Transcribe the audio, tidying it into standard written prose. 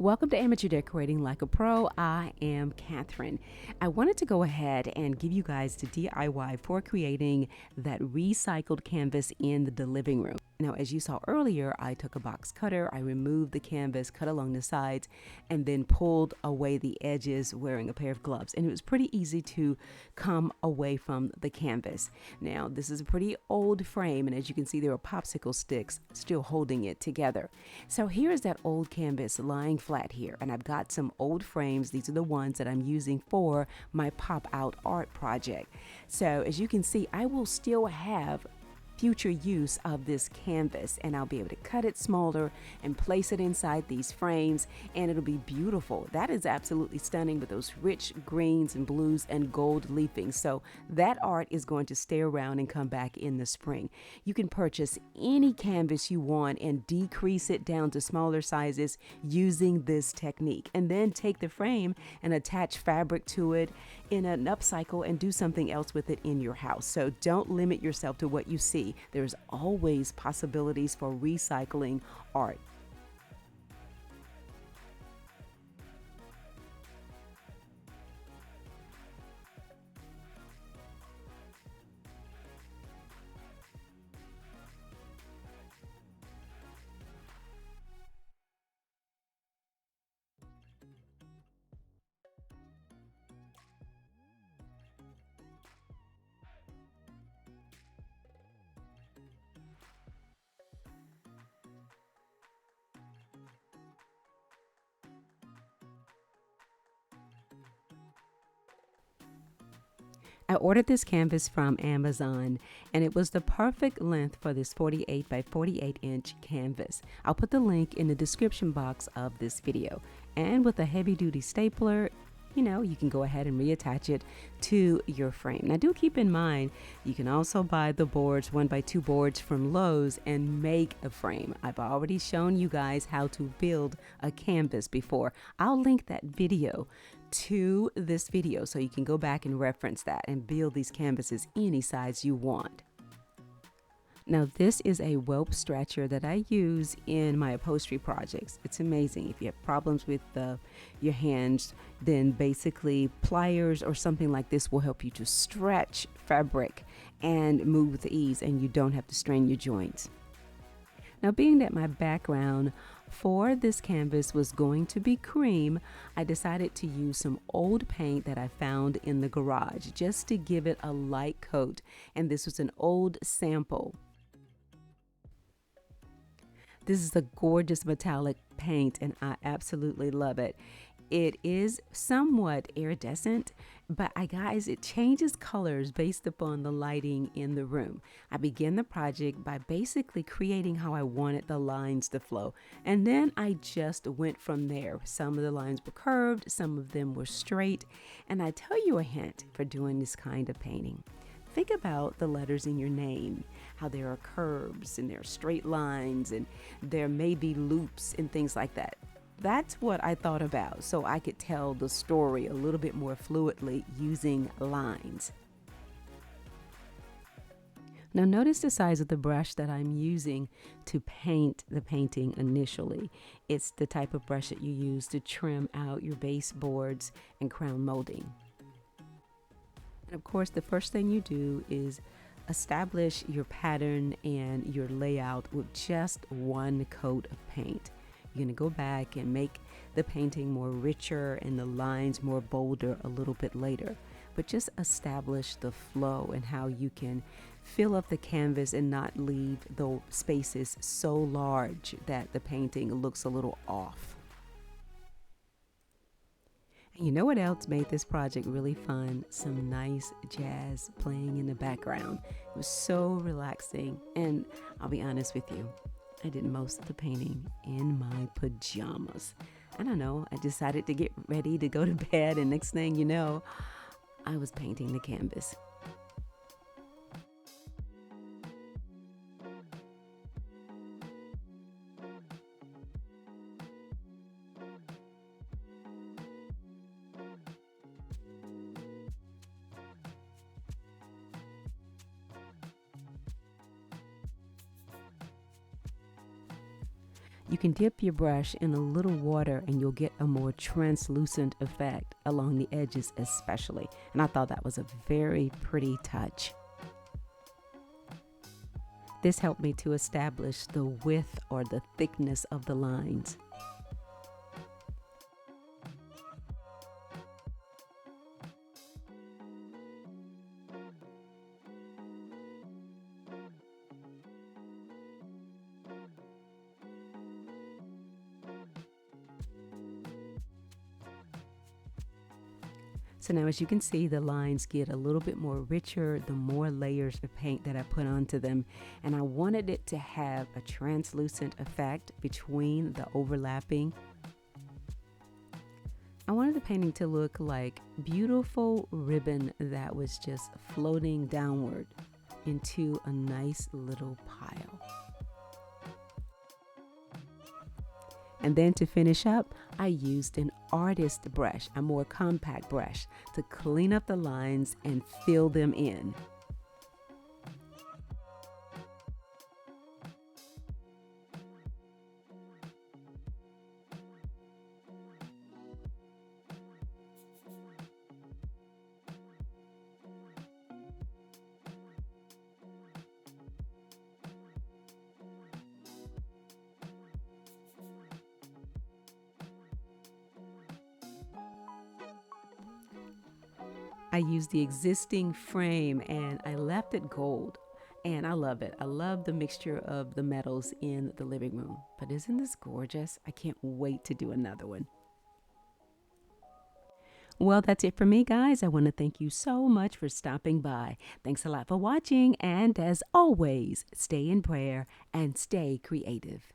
Welcome to Amateur Decorating Like a Pro. I am Catherine. I wanted to go ahead and give you guys the DIY for creating that recycled canvas in the living room. Now, as you saw earlier, I took a box cutter, I removed the canvas, cut along the sides, and then pulled away the edges wearing a pair of gloves. And it was pretty easy to come away from the canvas. Now, this is a pretty old frame, and as you can see, there are popsicle sticks still holding it together. So here's that old canvas lying flat here, and I've got some old frames. These are the ones that I'm using for my pop-out art project. So as you can see, I will still have future use of this canvas, and I'll be able to cut it smaller and place it inside these frames, and it'll be beautiful. That is absolutely stunning with those rich greens and blues and gold leafing. So that art is going to stay around and come back in the spring. You can purchase any canvas you want and decrease it down to smaller sizes using this technique, and then take the frame and attach fabric to it in an upcycle and do something else with it in your house. So don't limit yourself to what you see. There's always possibilities for recycling art. I ordered this canvas from Amazon, and it was the perfect length for this 48 by 48 inch canvas. I'll put the link in the description box of this video. And with a heavy duty stapler, you can go ahead and reattach it to your frame. Now, do keep in mind, you can also buy the boards, 1x2 boards from Lowe's, and make a frame. I've already shown you guys how to build a canvas before. I'll link that video to this video so you can go back and reference that and build these canvases any size you want. Now, this is a welt stretcher that I use in my upholstery projects. It's amazing. If you have problems with your hands, then basically pliers or something like this will help you to stretch fabric and move with ease, and you don't have to strain your joints. Now, being that my background for this canvas was going to be cream, I decided to use some old paint that I found in the garage just to give it a light coat, and this was an old sample. This is a gorgeous metallic paint, and I absolutely love it. It is somewhat iridescent, but guys, it changes colors based upon the lighting in the room. I began the project by basically creating how I wanted the lines to flow, and then I just went from there. Some of the lines were curved, some of them were straight, and I tell you a hint for doing this kind of painting. Think about the letters in your name, how there are curves and there are straight lines and there may be loops and things like that. That's what I thought about, so I could tell the story a little bit more fluidly using lines. Now, notice the size of the brush that I'm using to paint the painting initially. It's the type of brush that you use to trim out your baseboards and crown molding. And of course, the first thing you do is establish your pattern and your layout with just one coat of paint. You're going to go back and make the painting more richer and the lines more bolder a little bit later. But just establish the flow and how you can fill up the canvas and not leave the spaces so large that the painting looks a little off. You know what else made this project really fun? Some nice jazz playing in the background. It was so relaxing, and I'll be honest with you, I did most of the painting in my pajamas. I don't know, I decided to get ready to go to bed, and next thing you know, I was painting the canvas. You can dip your brush in a little water and you'll get a more translucent effect along the edges especially. And I thought that was a very pretty touch. This helped me to establish the width or the thickness of the lines. So now as you can see, the lines get a little bit more richer the more layers of paint that I put onto them. And I wanted it to have a translucent effect between the overlapping. I wanted the painting to look like beautiful ribbon that was just floating downward into a nice little pile. And then to finish up, I used an artist brush, a more compact brush, to clean up the lines and fill them in. I used the existing frame and I left it gold. And I love it. I love the mixture of the metals in the living room. But isn't this gorgeous? I can't wait to do another one. Well, that's it for me, guys. I want to thank you so much for stopping by. Thanks a lot for watching. And as always, stay in prayer and stay creative.